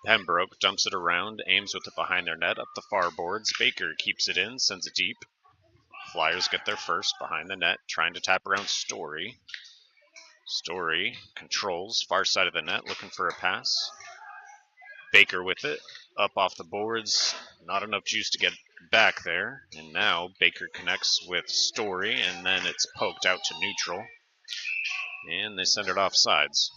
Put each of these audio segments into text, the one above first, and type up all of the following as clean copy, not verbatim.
Pembroke dumps it around, Ames with it behind their net, up the far boards. Baker keeps it in, sends it deep. Flyers get there first, behind the net, trying to tap around Story. Story controls, far side of the net, looking for a pass. Baker with it, up off the boards, not enough juice to get back there. And now Baker connects with Story, and then it's poked out to neutral. And they send it off sides.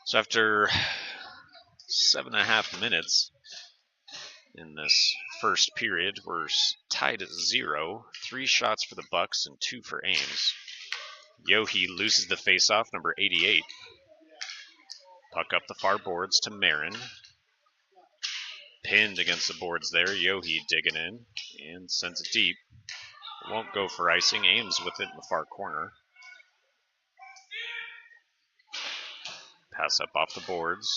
So after 7.5 minutes in this first period, we're tied at 0. 3 shots for the Bucs and 2 for Ames. Yohe loses the faceoff, number 88. Puck up the far boards to Marin. Pinned against the boards there. Yohe digging in and sends it deep. Won't go for icing. Ames with it in the far corner. Pass up off the boards.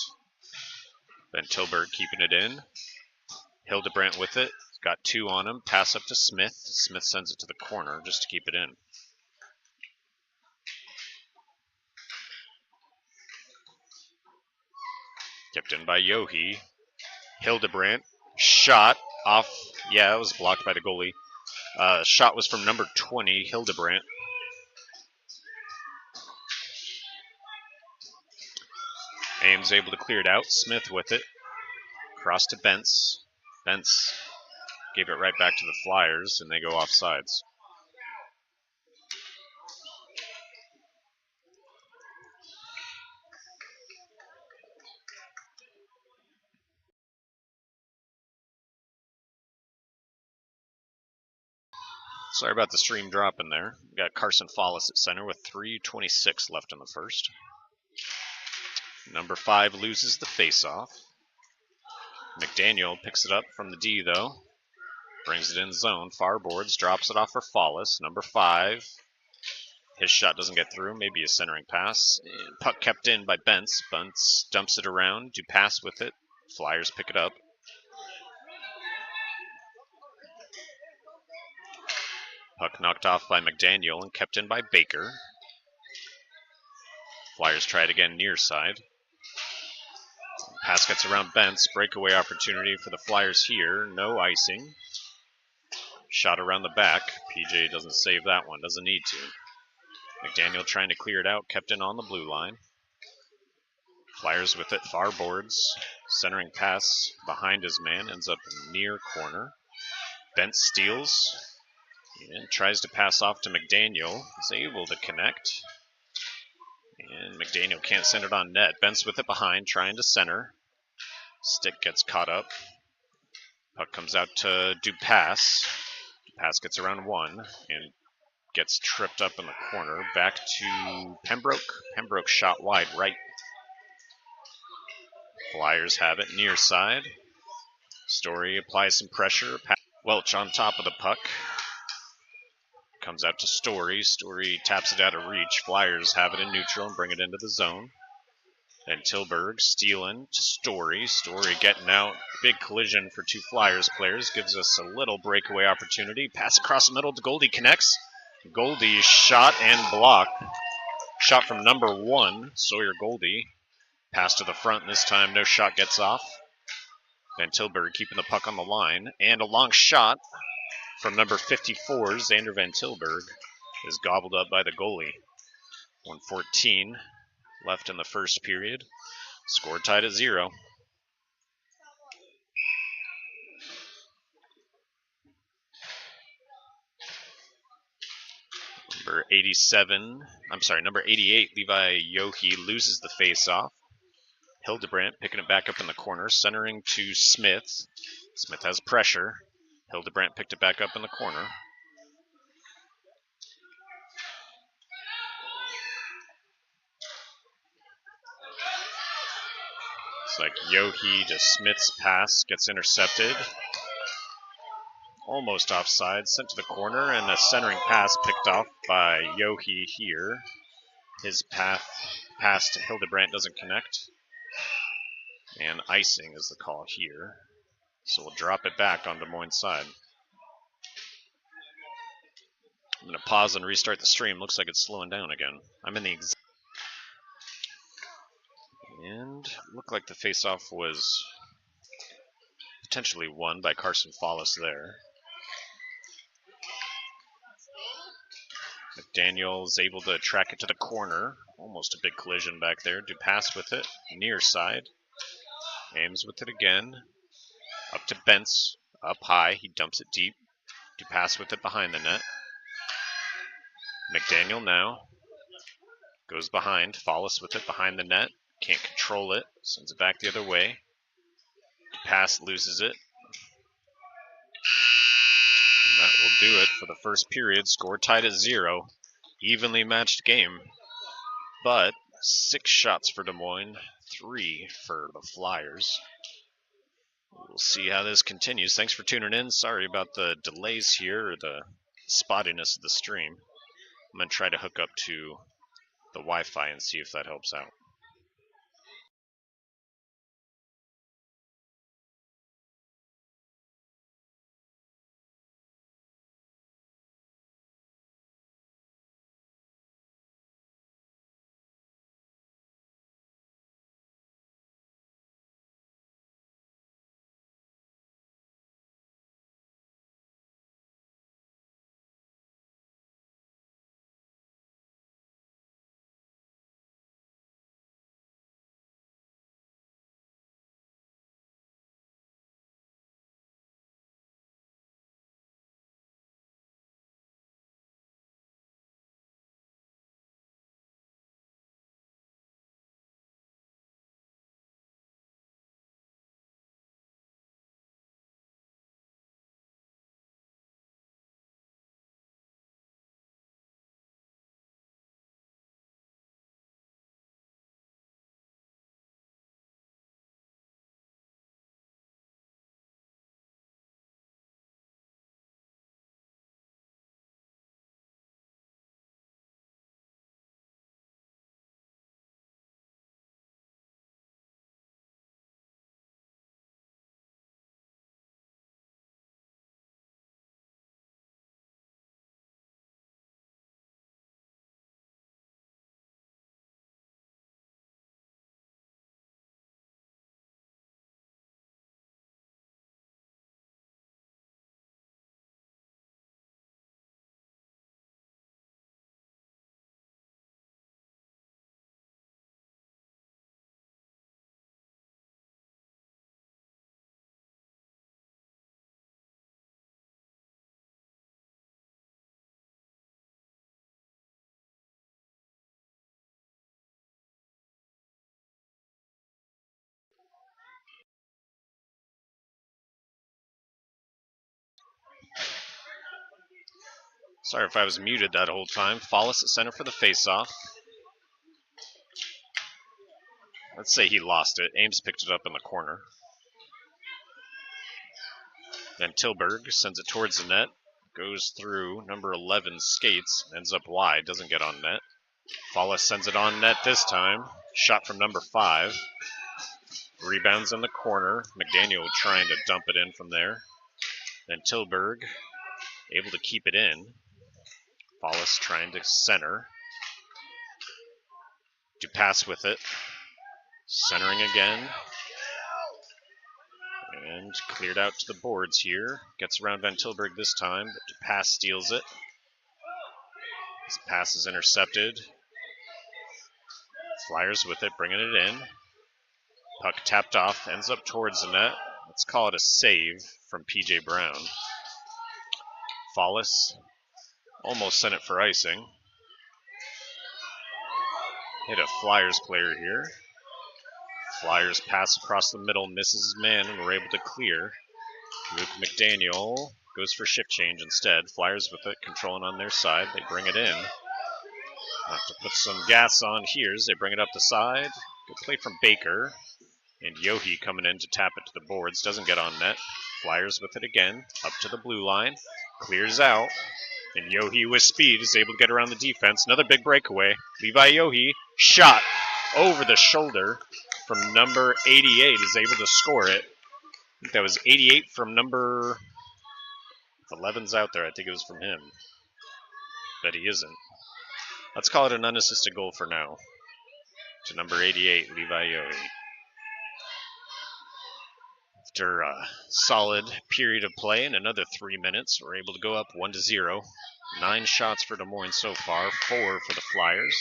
Van Tilburg keeping it in. Hildebrandt with it. Got 2 on him. Pass up to Smith. Smith sends it to the corner just to keep it in. Kept in by Yohe. Hildebrandt. Shot off. Yeah, it was blocked by the goalie. Shot was from number 20, Hildebrandt. Ames able to clear it out. Smith with it. Cross to Bentz. Bentz gave it right back to the Flyers, and they go off sides. Sorry about the stream dropping there. We got Carson Follis at center with 3:26 left in the first. Number 5 loses the faceoff. McDaniel picks it up from the D, though. Brings it in zone. Far boards. Drops it off for Follis. Number 5. His shot doesn't get through. Maybe a centering pass. And puck kept in by Bentz. Bentz dumps it around. Dupass with it. Flyers pick it up. Puck knocked off by McDaniel and kept in by Baker. Flyers try it again near side. Pass gets around Bentz. Breakaway opportunity for the Flyers here. No icing. Shot around the back. PJ doesn't save that one. Doesn't need to. McDaniel trying to clear it out. Kept in on the blue line. Flyers with it. Far boards. Centering pass behind his man. Ends up near corner. Bentz steals. And tries to pass off to McDaniel. Is able to connect. And McDaniel can't send it on net. Bentz with it behind, trying to center. Stick gets caught up. Puck comes out to Dupass. Dupass gets around 1 and gets tripped up in the corner. Back to Pembroke. Pembroke shot wide right. Flyers have it near side. Story applies some pressure. Welch on top of the puck. Comes out to Story. Story taps it out of reach. Flyers have it in neutral and bring it into the zone. And Tilburg stealing to Story. Story getting out. Big collision for 2 Flyers players. Gives us a little breakaway opportunity. Pass across the middle to Goldie. Connects. Goldie shot and blocked. Shot from number 1, Sawyer Goldie. Pass to the front. This time no shot gets off. Van Tilburg keeping the puck on the line. And a long shot from number 54, Xander Van Tilburg, is gobbled up by the goalie. 1:14 left in the first period. Score tied at 0. Number 88, Levi Yohe loses the faceoff. Hildebrandt picking it back up in the corner, centering to Smith. Smith has pressure. Hildebrandt picked it back up in the corner. It's like Yohe to Smith's pass gets intercepted. Almost offside, sent to the corner, and a centering pass picked off by Yohe here. His pass to Hildebrandt doesn't connect. And icing is the call here. So we'll drop it back on Des Moines' side. I'm going to pause and restart the stream. Looks like it's slowing down again. I'm in the and looked like the face-off was potentially won by Carson Follis there. McDaniel is able to track it to the corner. Almost a big collision back there. Dupass with it, near side. Ames with it again. Up to Bentz, up high. He dumps it deep. Dupass with it behind the net. McDaniel now goes behind. Follis with it behind the net. Can't control it. Sends it back the other way. Dupass loses it. And that will do it for the first period. Score tied at 0. Evenly matched game. But 6 shots for Des Moines, 3 for the Flyers. We'll see how this continues. Thanks for tuning in. Sorry about the delays here, or the spottiness of the stream. I'm going to try to hook up to the Wi-Fi and see if that helps out. Sorry if I was muted that whole time. Follis at center for the face-off. Let's say he lost it. Ames picked it up in the corner. Then Tilburg sends it towards the net. Goes through number 11 skates. Ends up wide. Doesn't get on net. Follis sends it on net this time. Shot from number 5. Rebounds in the corner. McDaniel trying to dump it in from there. Then Tilburg able to keep it in. Follis trying to center. Dupass with it. Centering again. And cleared out to the boards here. Gets around Van Tilburg this time, but Dupass steals it. His pass is intercepted. Flyers with it, bringing it in. Puck tapped off, ends up towards the net. Let's call it a save from P.J. Brown. Follis almost sent it for icing. Hit a Flyers player here. Flyers pass across the middle, misses his man, and we're able to clear. Luke McDaniel goes for shift change instead. Flyers with it, controlling on their side. They bring it in. Have to put some gas on here as they bring it up the side. Good play from Baker. And Yohe coming in to tap it to the boards. Doesn't get on net. Flyers with it again. Up to the blue line. Clears out. And Yohe with speed is able to get around the defense. Another big breakaway. Levi Yohe. Shot over the shoulder from number 88. Is able to score it. I think that was 88 from number... If 11's out there, I think it was from him. but he isn't. Let's call it an unassisted goal for now. To number 88, Levi Yohe. After a solid period of play in another 3 minutes, we're able to go up 1-0. 9 shots for Des Moines so far, 4 for the Flyers.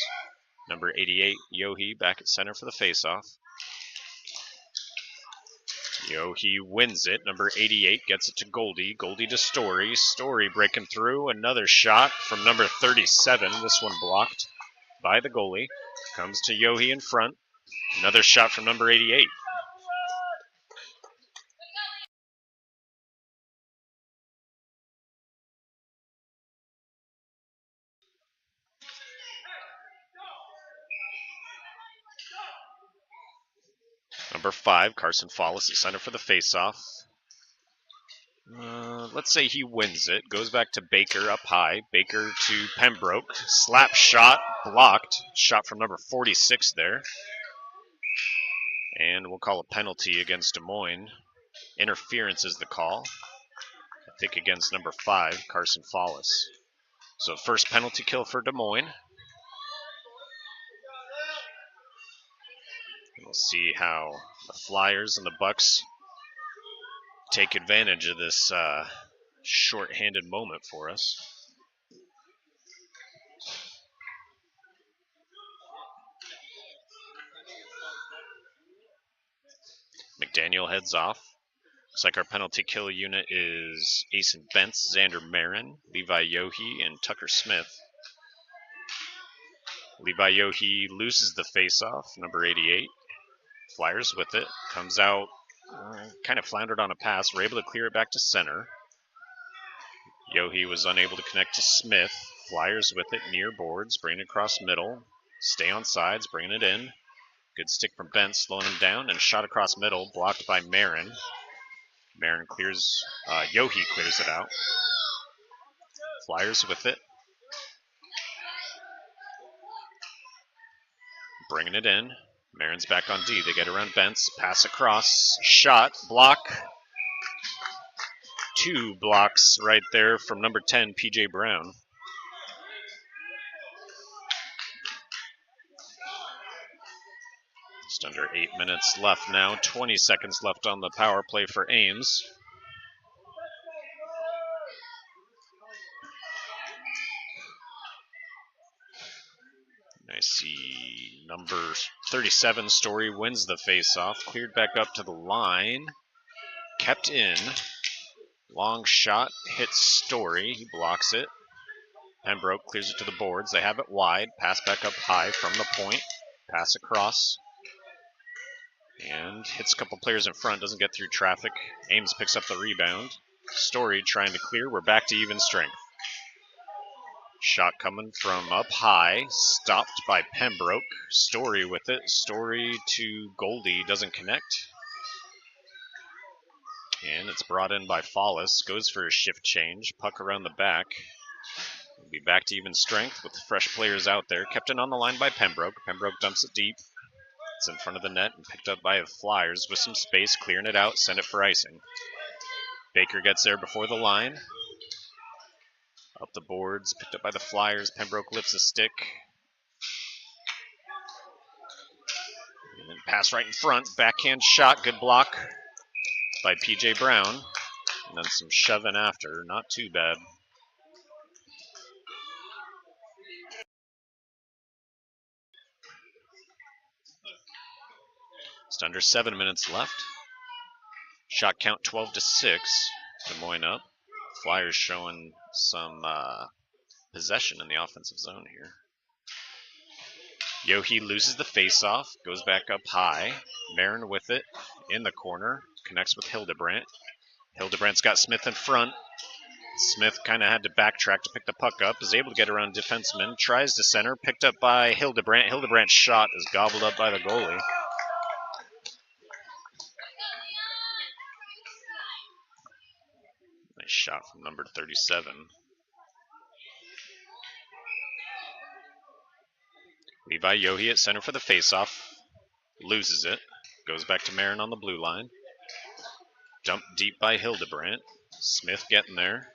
Number 88, Yohe, back at center for the faceoff. Yohe wins it. Number 88 gets it to Goldie. Goldie to Story. Story breaking through. Another shot from number 37. This one blocked by the goalie. Comes to Yohe in front. Another shot from number 88. Number 5, Carson Follis at center for the faceoff. Let's say he wins it. Goes back to Baker up high. Baker to Pembroke. Slap shot, blocked. Shot from number 46 there. And we'll call a penalty against Des Moines. Interference is the call. I think against number 5, Carson Follis. So first penalty kill for Des Moines. We'll see how the Flyers and the Bucs take advantage of this short-handed moment for us. McDaniel heads off. Looks like our penalty kill unit is Asen Bentz, Xander Marin, Levi Yohe, and Tucker Smith. Levi Yohe loses the faceoff, number 88. Flyers with it. Comes out, kind of floundered on a pass. We're able to clear it back to center. Yohe was unable to connect to Smith. Flyers with it near boards, bringing it across middle. Stay on sides, bringing it in. Good stick from Bentz, slowing him down, and a shot across middle, blocked by Marin. Marin clears, Yohe clears it out. Flyers with it. Bringing it in. Marin's back on D. They get around Bentz. Pass across. Shot. Block. 2 blocks right there from number 10, P.J. Brown. Just under 8 minutes left now. 20 seconds left on the power play for Ames. I see number 37, Story, wins the faceoff. Cleared back up to the line. Kept in. Long shot. Hits Story. He blocks it. Pembroke clears it to the boards. They have it wide. Pass back up high from the point. Pass across. And hits a couple players in front. Doesn't get through traffic. Ames picks up the rebound. Story trying to clear. We're back to even strength. Shot coming from up high, stopped by Pembroke. Story with it. Story to Goldie, doesn't connect. And it's brought in by Follis. Goes for a shift change. Puck around the back. We'll be back to even strength with fresh players out there. Kept in on the line by Pembroke. Pembroke dumps it deep. It's in front of the net and picked up by the Flyers with some space. Clearing it out. Send it for icing. Baker gets there before the line. Up the boards, picked up by the Flyers. Pembroke lifts a stick. And then pass right in front. Backhand shot. Good block by P.J. Brown. And then some shoving after. Not too bad. Just under 7 minutes left. Shot count 12-6. Des Moines up. Flyers showing some possession in the offensive zone here. Yohe loses the faceoff, goes back up high. Marin with it in the corner, connects with Hildebrandt. Hildebrandt's got Smith in front. Smith kind of had to backtrack to pick the puck up, is able to get around defenseman, tries to center, picked up by Hildebrandt. Hildebrandt's shot is gobbled up by the goalie. Nice shot from number 37. Levi Yohe at center for the faceoff. Loses it. Goes back to Marin on the blue line. Dumped deep by Hildebrandt. Smith getting there.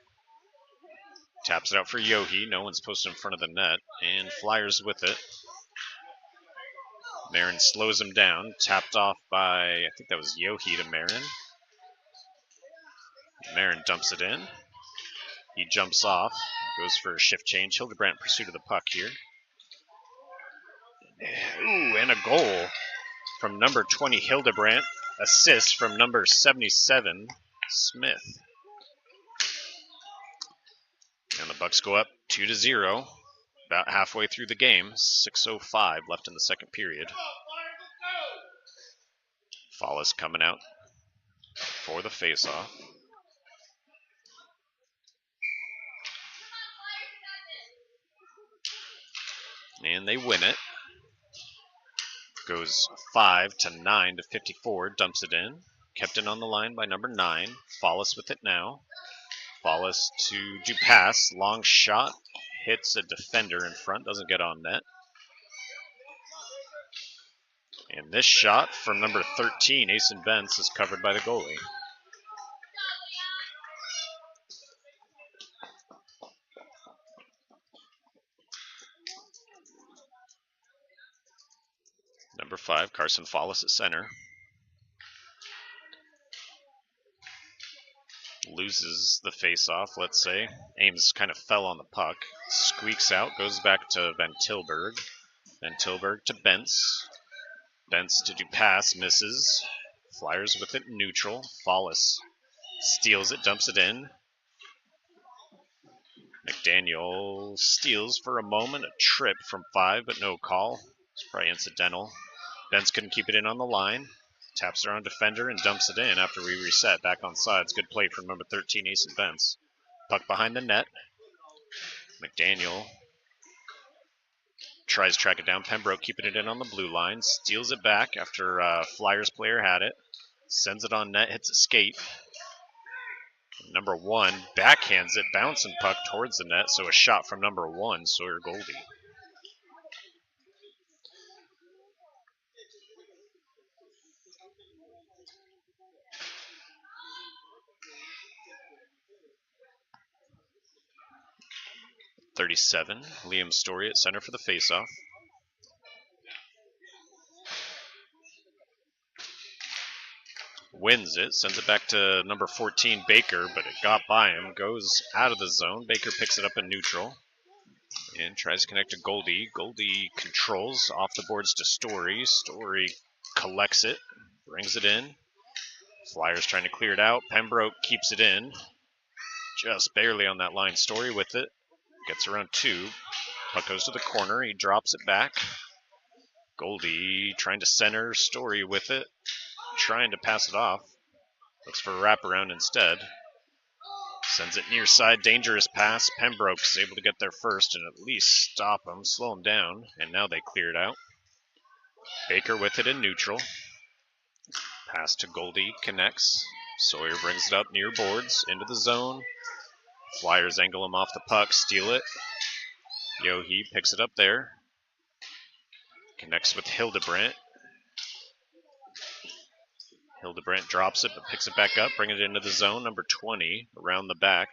Taps it out for Yohi. No one's posted in front of the net. And Flyers with it. Marin slows him down. Tapped off by, I think that was Yohi to Marin. Marin dumps it in. He jumps off. Goes for a shift change. Hildebrandt in pursuit of the puck here. Ooh, and a goal from number 20, Hildebrandt. Assist from number 77, Smith. And the Bucs go up 2-0. About halfway through the game. 6:05 left in the second period. Fallis coming out for the faceoff. And they win it. Goes 5-9-54. Dumps it in. Kept in on the line by number 9. Fallis with it now. Fallis to Dupass. Long shot. Hits a defender in front. Doesn't get on net. And this shot from number 13, Asen Bentz, is covered by the goalie. Number 5, Carson Fallis at center. Loses the face-off, let's say. Ames kind of fell on the puck. Squeaks out, goes back to Van Tilburg. Van Tilburg to Bentz. Bentz to Dupass, misses. Flyers with it neutral. Fallis steals it, dumps it in. McDaniel steals for a moment. A trip from 5, but no call. It's probably incidental. Bentz couldn't keep it in on the line. Taps around defender and dumps it in after we reset. Back on sides. Good play from number 13, Asen Bentz. Puck behind the net. McDaniel tries to track it down. Pembroke keeping it in on the blue line. Steals it back after Flyers player had it. Sends it on net. Hits a skate. Number 1 backhands it. Bouncing puck towards the net. So a shot from number 1, Sawyer Goldie. .37, Liam Story at center for the faceoff. Wins it, sends it back to number 14, Baker, but it got by him. Goes out of the zone. Baker picks it up in neutral and tries to connect to Goldie. Goldie controls off the boards to Story. Story collects it, brings it in. Flyers trying to clear it out. Pembroke keeps it in. Just barely on that line. Story with it. Gets around 2. Puck goes to the corner. He drops it back. Goldie trying to center. Story with it. Trying to pass it off. Looks for a wraparound instead. Sends it near side. Dangerous pass. Pembroke's able to get there first and at least stop him, slow him down. And now they clear it out. Baker with it in neutral. Pass to Goldie. Connects. Sawyer brings it up near boards. Into the zone. Flyers angle him off the puck, steal it. Yohi picks it up there. Connects with Hildebrandt. Hildebrandt drops it, but picks it back up, bring it into the zone. Number 20, around the back.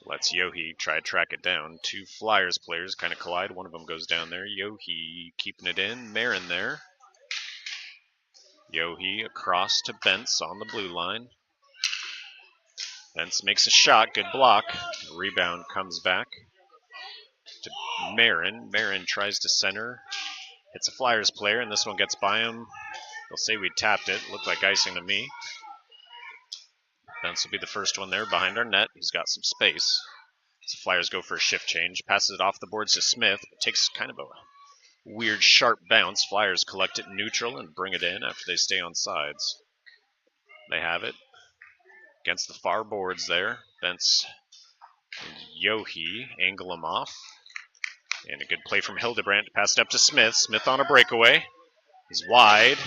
Lets Yohi try to track it down. 2 Flyers players kind of collide. One of them goes down there. Yohi keeping it in. Marin there. Yohi across to Bentz on the blue line. Bentz makes a shot, good block. Rebound comes back to Marin. Marin tries to center. Hits a Flyers player, and this one gets by him. They'll say we tapped it. Looked like icing to me. Bentz will be the first one there behind our net. He's got some space. So Flyers go for a shift change. Passes it off the boards to Smith. But takes kind of a weird, sharp bounce. Flyers collect it neutral and bring it in after they stay on sides. They have it. Against the far boards there. Bentz and Yohi angle him off. And a good play from Hildebrandt. Passed up to Smith. Smith on a breakaway. He's wide.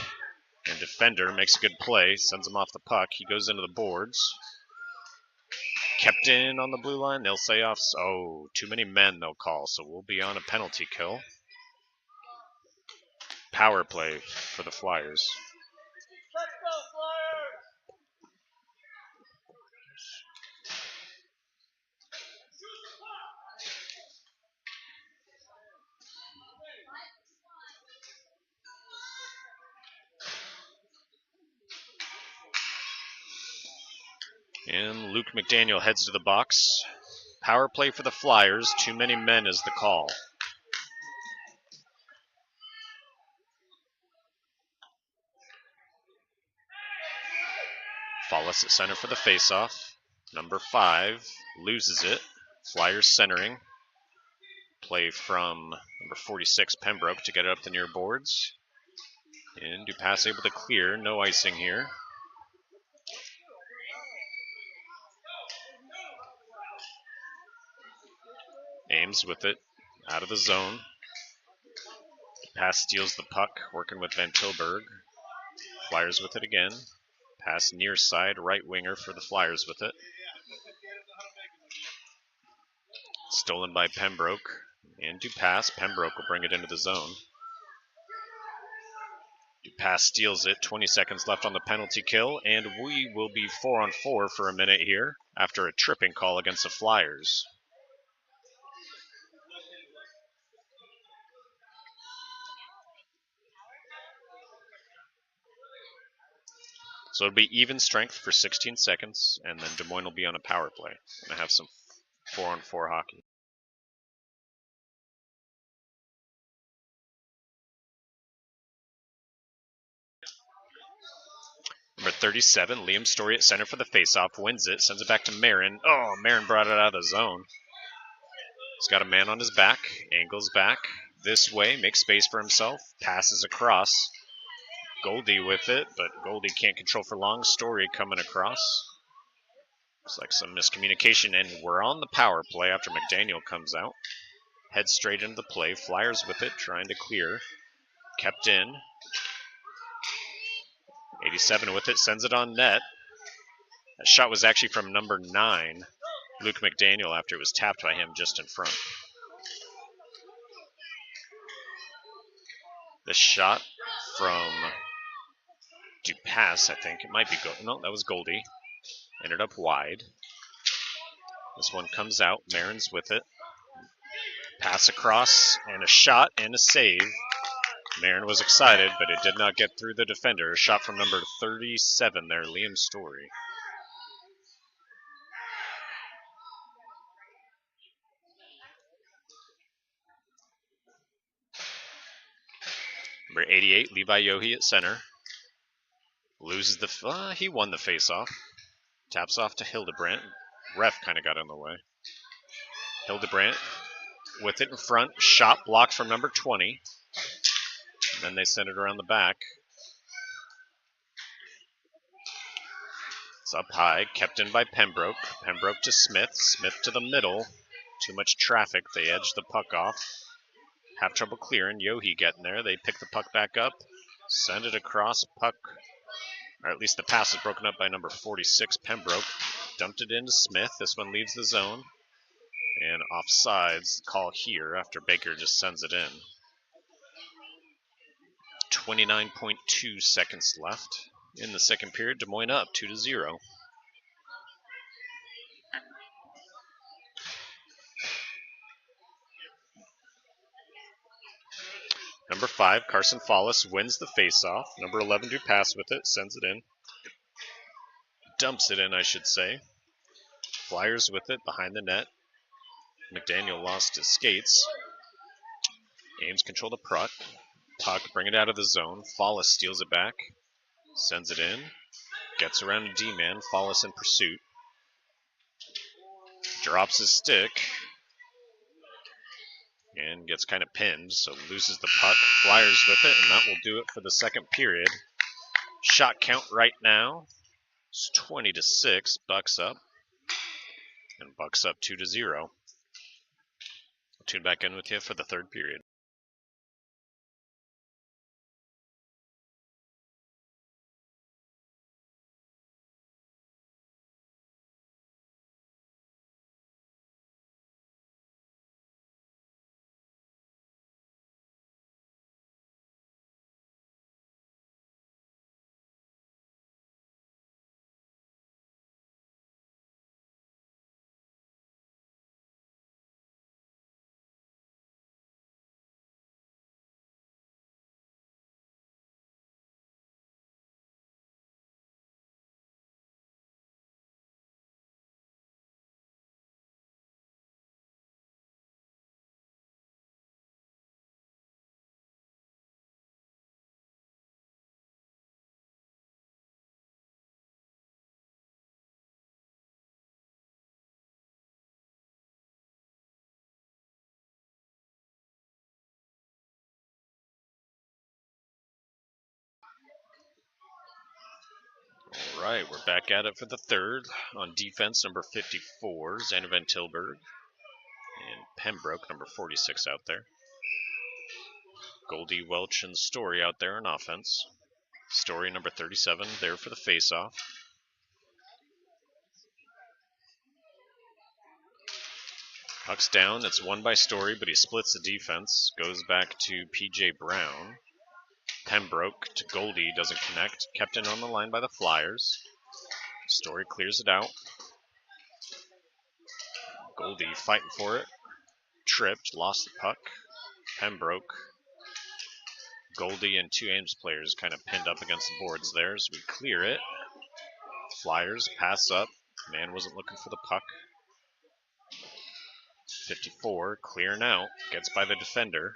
And defender makes a good play. Sends him off the puck. He goes into the boards. Kept in on the blue line. They'll say off. Oh, too many men they'll call. So we'll be on a penalty kill. Power play for the Flyers. And Luke McDaniel heads to the box. Power play for the Flyers. Too many men is the call. Follis at center for the faceoff. Number 5 loses it. Flyers centering. Play from number 46, Pembroke, to get it up the near boards. And Dupas able to clear. No icing here. Ames with it out of the zone. Pass steals the puck, working with Van Tilburg. Flyers with it again. Pass near side, right winger for the Flyers with it. Stolen by Pembroke. And Dupas. Pembroke will bring it into the zone. Dupas steals it. 20 seconds left on the penalty kill, and we will be 4-on-4 for a minute here after a tripping call against the Flyers. So it'll be even strength for 16 seconds, and then Des Moines will be on a power play. Going to have some 4-on-4 hockey. Number 37, Liam Story at center for the faceoff, wins it, sends it back to Marin. Oh, Marin brought it out of the zone. He's got a man on his back, angles back this way, makes space for himself, passes across. Goldie with it, but Goldie can't control for long. Story coming across. Looks like some miscommunication, and we're on the power play after McDaniel comes out. Heads straight into the play. Flyers with it, trying to clear. Kept in. 87 with it, sends it on net. That shot was actually from number 9, Luke McDaniel, after it was tapped by him just in front. The shot from Dupas, I think. It might be Goldie. No, that was Goldie. Ended up wide. This one comes out. Marin's with it. Pass across, and a shot and a save. Marin was excited, but it did not get through the defender. A shot from number 37 there, Liam Story. Number 88, Levi Yohe at center. Loses the... he won the faceoff. Taps off to Hildebrandt. Ref kind of got in the way. Hildebrandt with it in front. Shot blocked from number 20. And then they send it around the back. It's up high, kept in by Pembroke. Pembroke to Smith. Smith to the middle. Too much traffic. They edge the puck off. Have trouble clearing. Yohe getting there. They pick the puck back up. Send it across. Puck, or at least the pass is broken up by number 46, Pembroke. Dumped it into Smith. This one leaves the zone. And offsides call here after Baker just sends it in. 29.2 seconds left in the second period. Des Moines up 2-0. Number 5, Carson Follis wins the faceoff. Number 11, Dupas with it, sends it in. Dumps it in, I should say. Flyers with it behind the net. McDaniel lost his skates. Ames control the puck, bring it out of the zone. Follis steals it back, sends it in. Gets around a D-man. Follis in pursuit. Drops his stick. And gets kind of pinned, so loses the puck. Flyers with it, and that will do it for the second period. Shot count right now is 20-6. Bucs up. And Bucs up 2-0. I'll tune back in with you for the third period. right, we're back at it for the third. On defense, number 54, Xander Van Tilburg. And Pembroke, number 46 out there. Goldie, Welch, and Story out there on offense. Story, number 37, there for the faceoff. Puck's down. It's won by Story, but he splits the defense. Goes back to P.J. Brown. Pembroke to Goldie, doesn't connect. Kept in on the line by the Flyers. Story clears it out. Goldie fighting for it. Tripped, lost the puck. Pembroke. Goldie and two Ames players kind of pinned up against the boards there as we clear it. Flyers pass up. Man wasn't looking for the puck. 54, clearing out. Gets by the defender.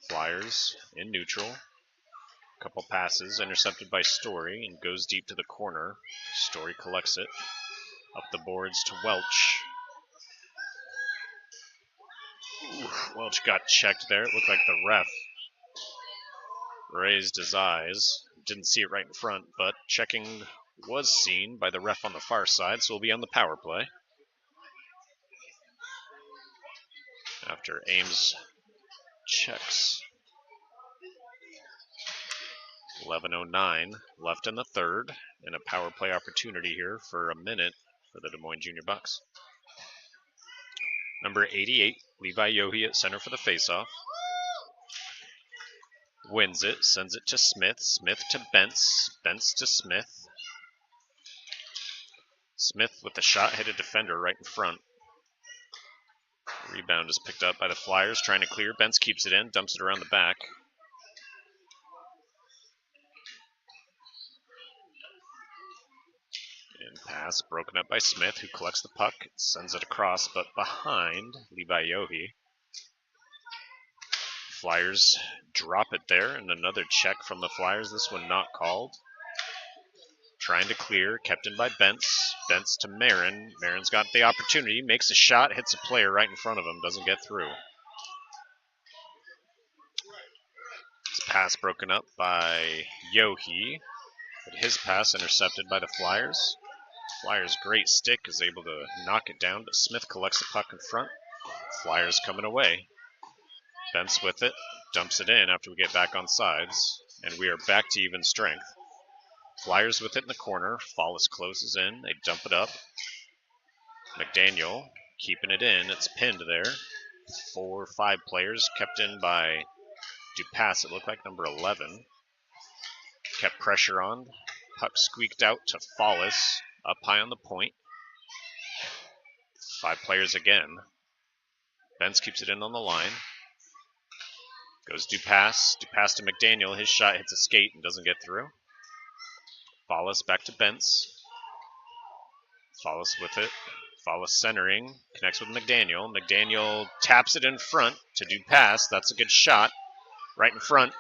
Flyers in neutral. Couple passes, intercepted by Story, and goes deep to the corner. Story collects it. Up the boards to Welch. Ooh, Welch got checked there. It looked like the ref raised his eyes. Didn't see it right in front, but checking was seen by the ref on the far side, so we'll be on the power play. After Ames checks. 11:09 left in the third, and a power play opportunity here for a minute for the Des Moines Junior Bucs. Number 88, Levi Yohe at center for the faceoff. Wins it, sends it to Smith. Smith to Bentz. Bentz to Smith. Smith with the shot hit a defender right in front. Rebound is picked up by the Flyers, trying to clear. Bentz keeps it in, dumps it around the back. And pass broken up by Smith, who collects the puck, sends it across, but behind Levi Yohe. Flyers drop it there, and another check from the Flyers. This one not called. Trying to clear, kept in by Bentz. Bentz to Marin. Marin's got the opportunity, makes a shot, hits a player right in front of him, doesn't get through. His pass broken up by Yohe, but his pass intercepted by the Flyers. Flyers' great stick is able to knock it down, but Smith collects the puck in front. Flyers coming away. Bentz with it, dumps it in after we get back on sides, and we are back to even strength. Flyers with it in the corner. Fallis closes in. They dump it up. McDaniel keeping it in. It's pinned there. 4 or 5 players kept in by Dupass. It looked like number 11. Kept pressure on. Puck squeaked out to Fallis. Up high on the point. 5 players again. Bentz keeps it in on the line. Goes Dupass. Dupass to McDaniel. His shot hits a skate and doesn't get through. Fallis back to Bentz. Fallis with it. Fallis centering. Connects with McDaniel. McDaniel taps it in front to Dupass. That's a good shot. Right in front.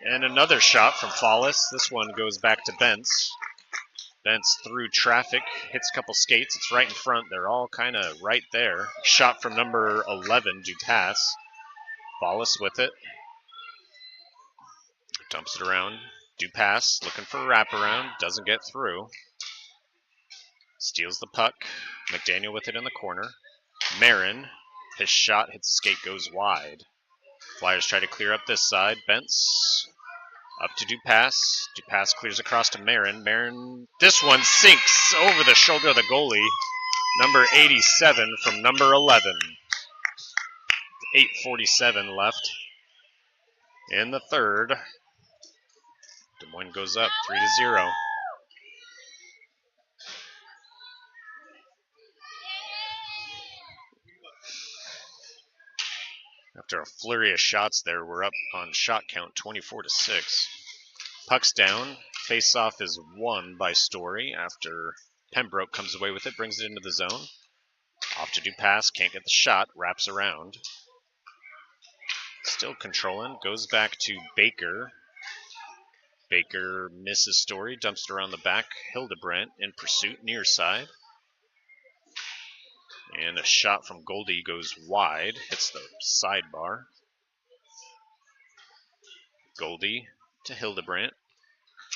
And another shot from Fallis. This one goes back to Bentz. Bentz through traffic. Hits a couple skates. It's right in front. They're all kind of right there. Shot from number 11, Dupass. Fallis with it. Dumps it around. Dupass looking for a wraparound, doesn't get through. Steals the puck. McDaniel with it in the corner. Marin, his shot hits the skate, goes wide. Flyers try to clear up this side. Bentz up to Dupass. Dupass clears across to Marin. Marin, this one sinks over the shoulder of the goalie. Number 87 from number 11. 8:47 left in the third. Des Moines goes up 3-0. After a flurry of shots there, we're up on shot count 24-6. Puck's down. Face-off is won by Story after Pembroke comes away with it, brings it into the zone. Off to Dupass, can't get the shot, wraps around. Still controlling, goes back to Baker. Baker misses Story, dumps it around the back. Hildebrandt in pursuit, near side. And a shot from Goldie goes wide, hits the sidebar. Goldie to Hildebrandt.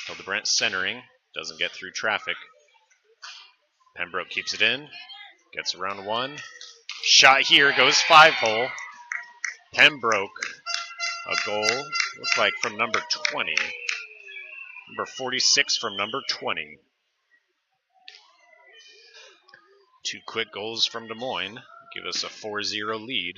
Hildebrandt centering, Doesn't get through traffic. Pembroke keeps it in. Gets around one. Shot here, goes 5-hole. Pembroke, a goal. Looked like from number 20. Number 46 from number 20. 2 quick goals from Des Moines give us a 4-0 lead.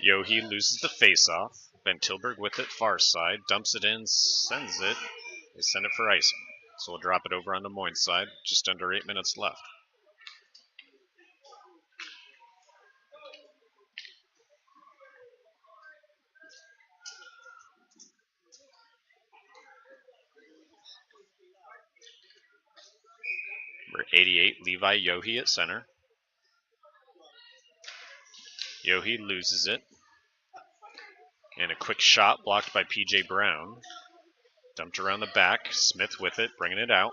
Yohe loses the faceoff. Van Tilburg with it, far side, dumps it in, sends it. They send it for icing. So we'll drop it over on Des Moines' side. Just under 8 minutes left. Number 88, Levi Yohe at center. Yohe loses it. And a quick shot blocked by P.J. Brown. Dumped around the back. Smith with it, bringing it out.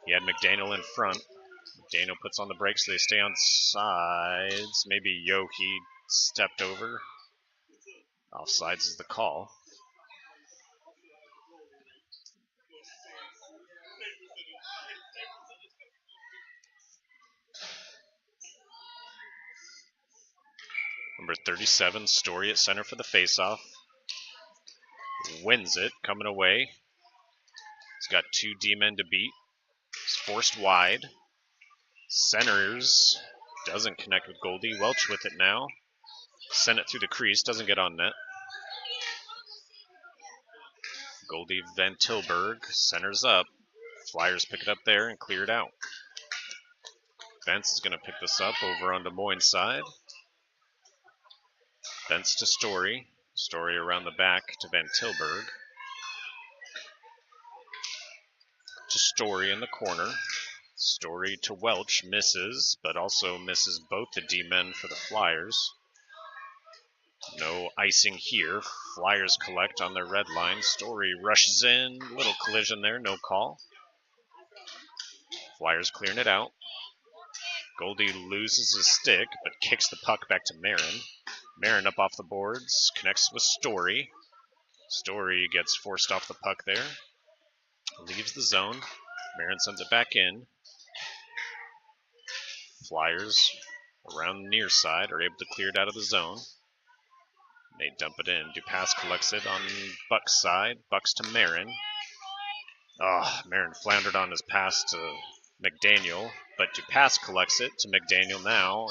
He had McDaniel in front. McDaniel puts on the brakes. They stay on sides. Maybe Yohe stepped over. Offsides is the call. Number 37, Story at center for the faceoff. Wins it, coming away. He's got 2 D-men to beat. He's forced wide. Centers. Doesn't connect with Goldie. Welch with it now. Sent it through the crease. Doesn't get on net. Goldie Van Tilburg centers up. Flyers pick it up there and clear it out. Bentz is going to pick this up over on Des Moines' side. Bentz to Story. Story around the back to Van Tilburg. To Story in the corner. Story to Welch, misses, but also misses both the D-men for the Flyers. No icing here. Flyers collect on their red line. Story rushes in. Little collision there, no call. Flyers clearing it out. Goldie loses his stick, but kicks the puck back to Marin. Marin up off the boards, connects with Story. Story gets forced off the puck there. Leaves the zone. Marin sends it back in. Flyers around the near side are able to clear it out of the zone. They dump it in. Dupas collects it on Bucs' side. Bucs to Marin. Marin floundered on his pass to McDaniel, but Dupas collects it to McDaniel now.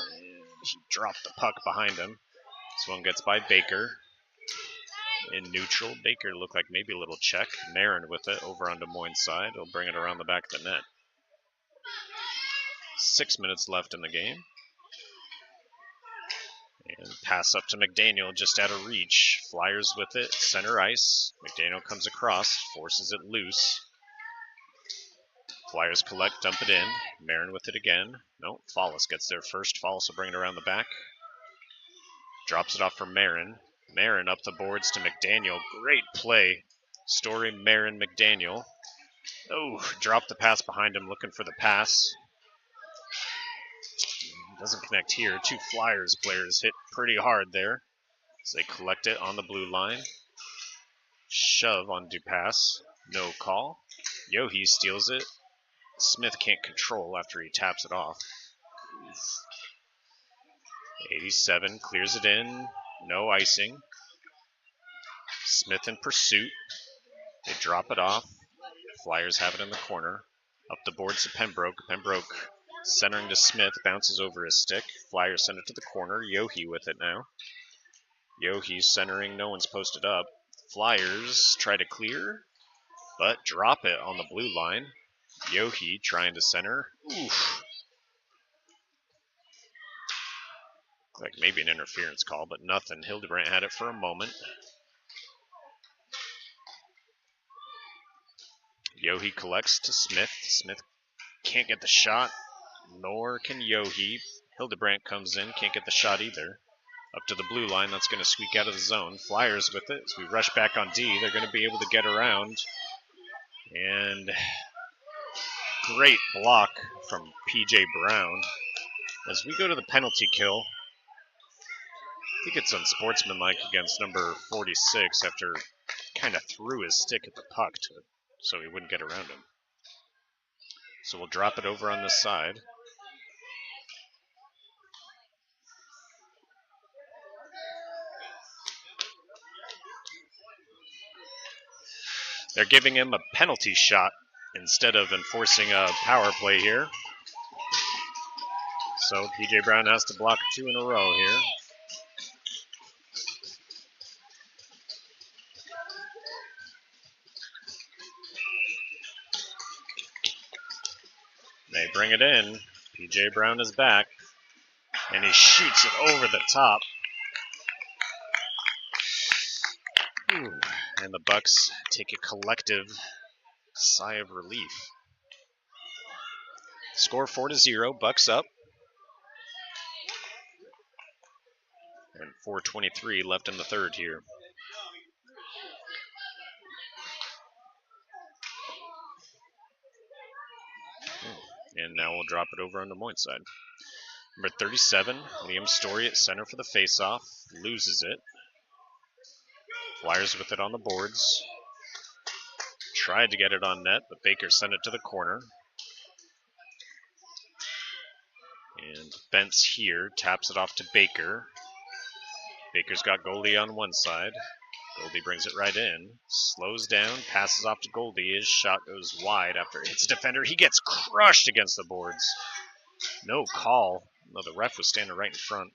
He dropped the puck behind him. This one gets by Baker. In neutral, Baker looked like maybe a little check. Marin with it over on Des Moines' side. He'll bring it around the back of the net. 6 minutes left in the game. And pass up to McDaniel, just out of reach. Flyers with it, center ice. McDaniel comes across, forces it loose. Flyers collect, dump it in. Marin with it again. No, Fallis gets there first. Fallis will bring it around the back. Drops it off for Marin. Marin up the boards to McDaniel. Great play. Story, Marin, McDaniel. Dropped the pass behind him, looking for the pass. Doesn't connect here. 2 Flyers players hit pretty hard there. So they collect it on the blue line. Shove on Dupas. No call. Yohe steals it. Smith can't control after he taps it off. 87 clears it in. No icing. Smith in pursuit. They drop it off. Flyers have it in the corner. Up the boards to Pembroke. Pembroke centering to Smith. Bounces over his stick. Flyers send it to the corner. Yohe with it now. Yohe centering. No one's posted up. Flyers try to clear, but drop it on the blue line. Yohe trying to center. Like maybe an interference call, but nothing. Hildebrandt had it for a moment. Yohe collects to Smith. Smith can't get the shot, nor can Yohe. Hildebrandt comes in, can't get the shot either. Up to the blue line, that's going to squeak out of the zone. Flyers with it. As we rush back on D, they're going to be able to get around. And Great block from PJ Brown. As we go to the penalty kill, I think it's unsportsmanlike against number 46 after kind of threw his stick at the puck so he wouldn't get around him. So we'll drop it over on this side. They're giving him a penalty shot instead of enforcing a power play here. So PJ Brown has to block 2 in a row here. They bring it in. PJ Brown is back, and he shoots it over the top. Ooh. And the Bucs take a collective sigh of relief. Score 4-0, Bucs up. And 4:23 left in the third here. And now we'll drop it over on Des Moines side. Number 37, Liam Story at center for the faceoff. Loses it. Flyers with it on the boards. Tried to get it on net, but Baker sent it to the corner. And Bentz here taps it off to Baker. Baker's got Goldie on one side. Goldie brings it right in. Slows down, passes off to Goldie. His shot goes wide after it hits a defender. He gets crushed against the boards. No call. No, the ref was standing right in front.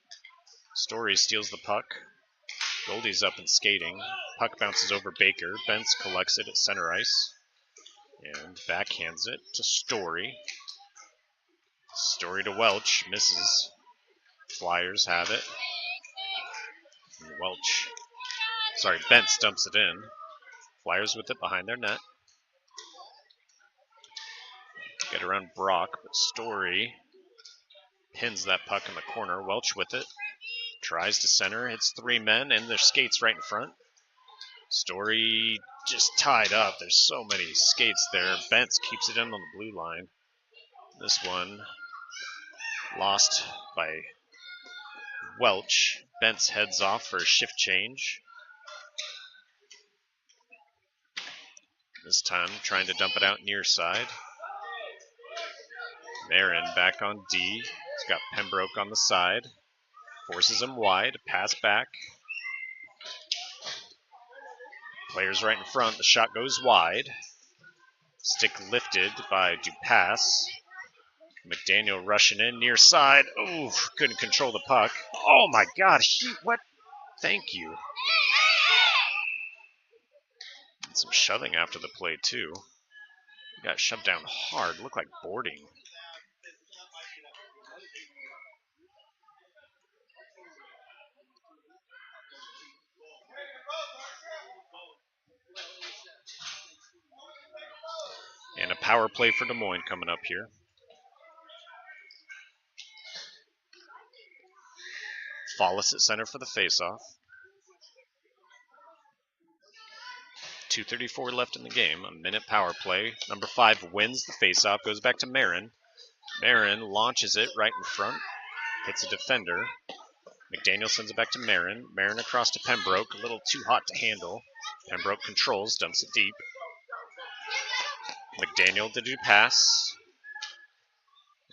Story steals the puck. Goldie's up and skating. Puck bounces over Baker. Bentz collects it at center ice. And backhands it to Story. Story to Welch. Misses. Flyers have it. And Bentz dumps it in. Flyers with it behind their net. Get around Brock, but Story pins that puck in the corner. Welch with it. Tries to center, hits 3 men, and their skates right in front. Story just tied up. There's so many skates there. Bentz keeps it in on the blue line. This one lost by Welch. Bentz heads off for a shift change. This time trying to dump it out near side. Marin back on D. He's got Pembroke on the side. Forces him wide. Pass back. Players right in front. The shot goes wide. Stick lifted by Dupass. McDaniel rushing in near side. Ooh, couldn't control the puck. Oh my God, what? Thank you. And some shoving after the play too. Got shoved down hard. Looked like boarding. And a power play for Des Moines coming up here. Follis at center for the faceoff. 2:34 left in the game. A minute power play. Number 5 wins the faceoff. Goes back to Marin. Marin launches it right in front. Hits a defender. McDaniel sends it back to Marin. Marin across to Pembroke. A little too hot to handle. Pembroke controls. Dumps it deep. McDaniel to do pass.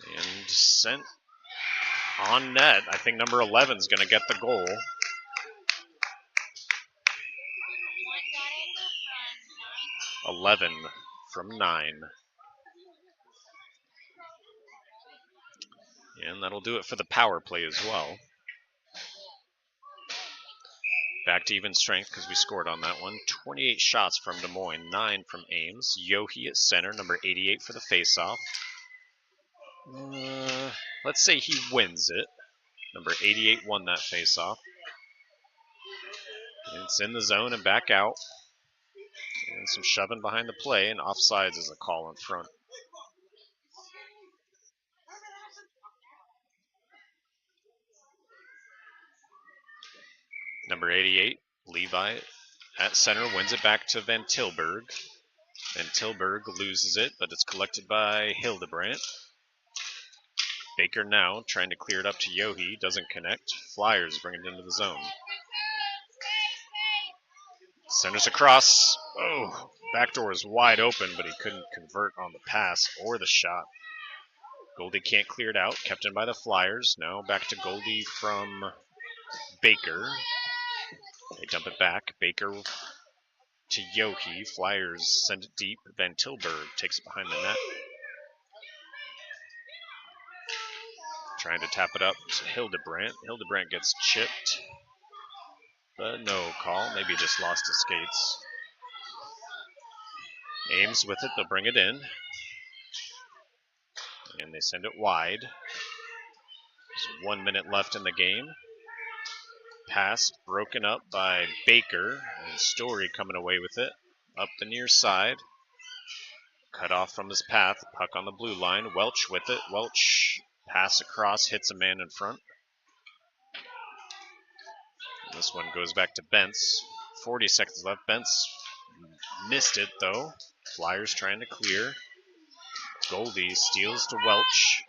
And sent on net. I think number 11 is going to get the goal. 11 from 9. And that'll do it for the power play as well. Back to even strength because we scored on that one. 28 shots from Des Moines, 9 from Ames. Yohe at center, number 88 for the faceoff. Let's say he wins it. Number 88 won that faceoff. It's in the zone and back out. And some shoving behind the play, and offsides is a call in front. Number 88, Levi at center, wins it back to Van Tilburg. And Tilburg loses it, but it's collected by Hildebrandt. Baker now trying to clear it up to Yohe. Doesn't connect. Flyers bring it into the zone. Centers across. Oh, backdoor is wide open, but he couldn't convert on the pass or the shot. Goldie can't clear it out. Kept in by the Flyers. Now back to Goldie from Baker. They dump it back. Baker to Yohe. Flyers send it deep. Van Tilburg takes it behind the net. Trying to tap it up to Hildebrandt. Hildebrandt gets chipped, but no call. Maybe just lost his skates. Ames with it. They'll bring it in. And they send it wide. There's 1 minute left in the game. Pass broken up by Baker. And Story coming away with it. Up the near side. Cut off from his path. Puck on the blue line. Welch with it. Welch pass across. Hits a man in front. This one goes back to Bentz. 40 seconds left. Bentz missed it, though. Flyers trying to clear. Goldie steals to Welch.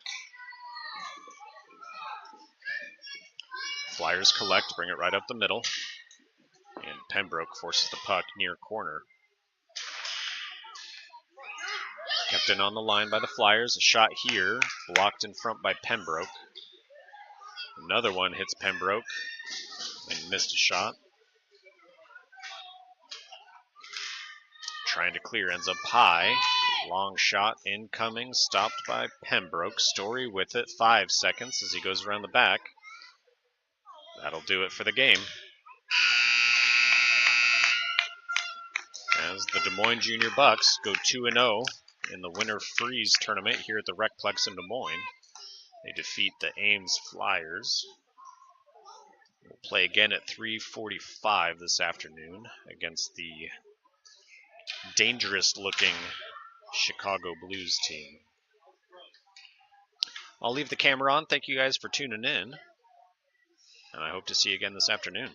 Flyers collect, bring it right up the middle. And Pembroke forces the puck near corner. Kept in on the line by the Flyers. A shot here, blocked in front by Pembroke. Another one hits Pembroke and missed a shot. Trying to clear, ends up high. Long shot incoming, stopped by Pembroke. Story with it, 5 seconds as he goes around the back. That'll do it for the game. As the Des Moines Junior Bucs go 2-0 in the Winter Freeze tournament here at the Recplex in Des Moines. They defeat the Ames Flyers. We'll play again at 3:45 this afternoon against the dangerous-looking Chicago Blues team. I'll leave the camera on. Thank you guys for tuning in, and I hope to see you again this afternoon.